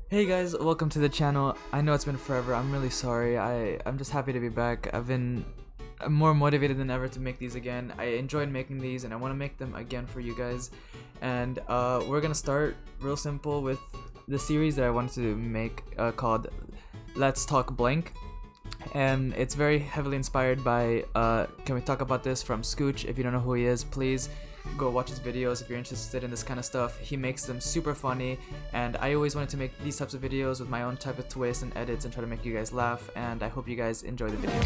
Hey guys, welcome to the channel. I know it's been forever. I'm really sorry. I'm just happy to be back. I'm more motivated than ever to make these again. I enjoyed making these and I want to make them again for you guys. And we're gonna start real simple with the series that I wanted to make called Let's Talk Blank. And it's very heavily inspired by Can We Talk About This from Scooch. If you don't know who he is, please go watch his videos if you're interested in this kind of stuff. He makes them super funny, and I always wanted to make these types of videos with my own type of twists and edits and try to make you guys laugh, and I hope you guys enjoy the video.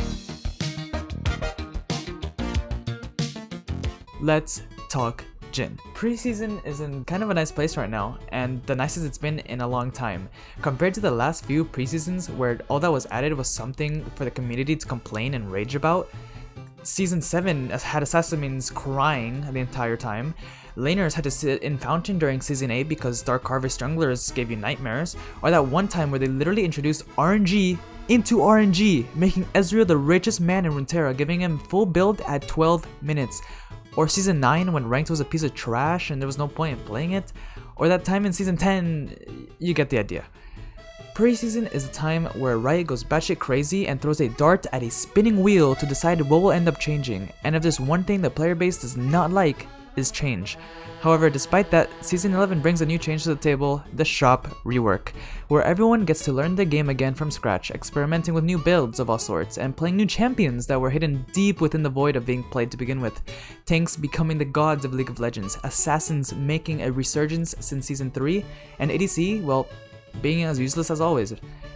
Let's talk JHIN. Preseason is in kind of a nice place right now, and the nicest it's been in a long time. Compared to the last few preseasons where all that was added was something for the community to complain and rage about, Season 7 had assassins crying the entire time. Laners had to sit in Fountain during Season 8 because Dark Harvest junglers gave you nightmares. Or that one time where they literally introduced RNG into RNG, making Ezreal the richest man in Runeterra, giving him full build at 12 minutes. Or Season 9 when Ranked was a piece of trash and there was no point in playing it. Or that time in Season 10, you get the idea. Preseason is a time where Riot goes batshit crazy and throws a dart at a spinning wheel to decide what will end up changing, and if there's one thing the player base does not like, is change. However, despite that, Season 11 brings a new change to the table, the shop rework, where everyone gets to learn the game again from scratch, experimenting with new builds of all sorts, and playing new champions that were hidden deep within the void of being played to begin with. Tanks becoming the gods of League of Legends, assassins making a resurgence since Season 3, and ADC, well, being as useless as always.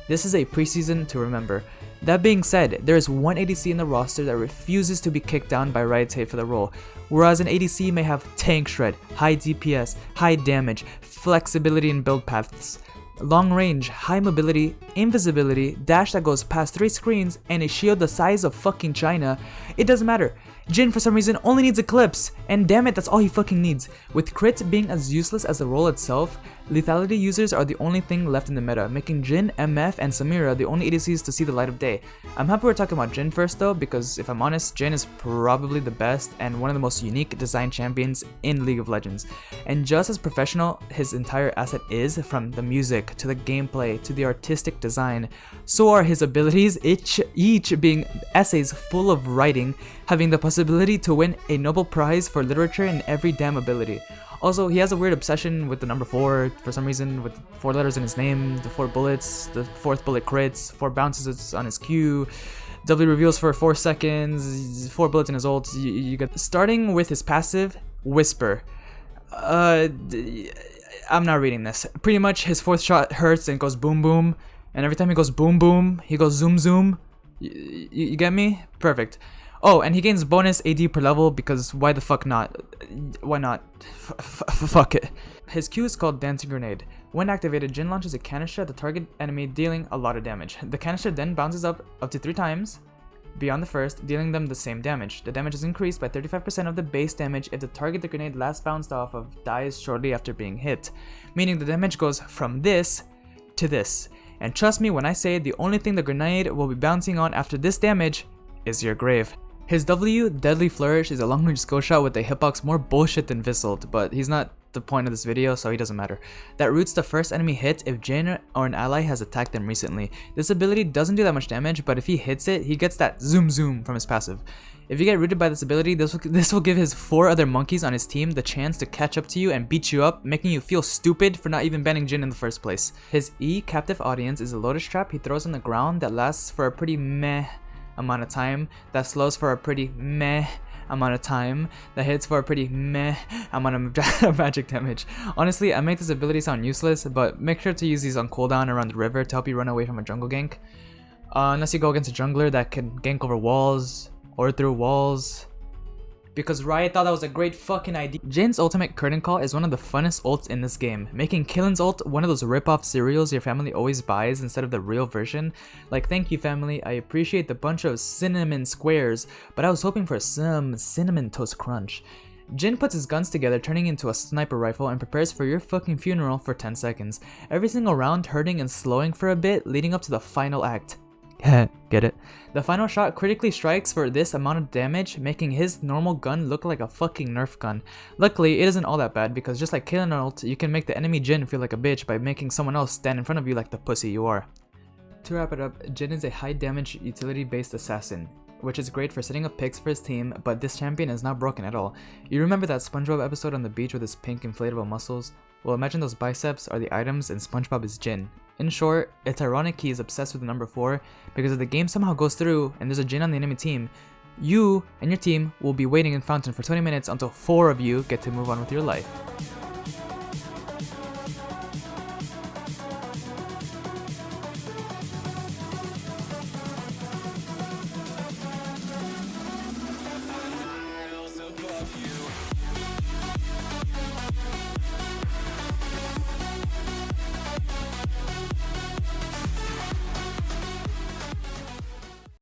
This is a preseason to remember. That being said, there is one ADC in the roster that refuses to be kicked down by Riot's hate for the role. Whereas an ADC may have tank shred, high DPS, high damage, flexibility in build paths, long range, high mobility, invisibility, dash that goes past 3 screens, and a shield the size of fucking China, it doesn't matter. JHIN for some reason only needs Eclipse, and damn it, that's all he fucking needs. With crit being as useless as the role itself, lethality users are the only thing left in the meta, making JHIN, MF, and Samira the only ADCs to see the light of day. I'm happy we're talking about JHIN first though, because if I'm honest, JHIN is probably the best and one of the most unique design champions in League of Legends. And just as professional his entire asset is, from the music, to the gameplay, to the artistic design, so are his abilities, each being essays full of writing, having the possibility to win a Nobel Prize for literature in every damn ability. Also, he has a weird obsession with the number 4 for some reason, with 4 letters in his name, the 4 bullets, the 4th bullet crits, 4 bounces on his Q, W reveals for 4 seconds, 4 bullets in his ult. You get starting with his passive, Whisper. I'm not reading this. Pretty much his 4th shot hurts and goes boom boom, and every time he goes boom boom, he goes zoom zoom. You get me? Perfect. Oh, and he gains bonus AD per level because why the fuck not? Why not? Fuck it. His Q is called Dancing Grenade. When activated, JHIN launches a canister at the target enemy, dealing a lot of damage. The canister then bounces up to 3 times beyond the first, dealing them the same damage. The damage is increased by 35% of the base damage if the target the grenade last bounced off of dies shortly after being hit. Meaning the damage goes from this to this. And trust me when I say the only thing the grenade will be bouncing on after this damage is your grave. His W, Deadly Flourish, is a long-range skill shot with a hitbox more bullshit than Viscelt, but he's not the point of this video, so he doesn't matter. That roots the first enemy hit if JHIN or an ally has attacked them recently. This ability doesn't do that much damage, but if he hits it, he gets that zoom zoom from his passive. If you get rooted by this ability, this will give his 4 other monkeys on his team the chance to catch up to you and beat you up, making you feel stupid for not even banning JHIN in the first place. His E, Captive Audience, is a lotus trap he throws on the ground that lasts for a pretty meh amount of time, that slows for a pretty meh amount of time, that hits for a pretty meh amount of magic damage. Honestly, I make this ability sound useless, but make sure to use these on cooldown around the river to help you run away from a jungle gank. Unless you go against a jungler that can gank over walls or through walls, because Riot thought that was a great fucking idea. JHIN's ultimate curtain call is one of the funnest ults in this game, making Killen's ult one of those rip-off cereals your family always buys instead of the real version. Like, thank you family, I appreciate the bunch of cinnamon squares, but I was hoping for some cinnamon toast crunch. JHIN puts his guns together, turning into a sniper rifle, and prepares for your fucking funeral for 10 seconds. Every single round hurting and slowing for a bit, leading up to the final act. Get it? The final shot critically strikes for this amount of damage, making his normal gun look like a fucking Nerf gun. Luckily, it isn't all that bad because just like killing an ult, you can make the enemy Jhin feel like a bitch by making someone else stand in front of you like the pussy you are. To wrap it up, Jhin is a high damage utility based assassin, which is great for setting up picks for his team, but this champion is not broken at all. You remember that SpongeBob episode on the beach with his pink inflatable muscles? Well, imagine those biceps are the items and SpongeBob is Jhin. In short, it's ironic he is obsessed with the number 4 because if the game somehow goes through and there's a Jhin on the enemy team, you and your team will be waiting in Fountain for 20 minutes until 4 of you get to move on with your life.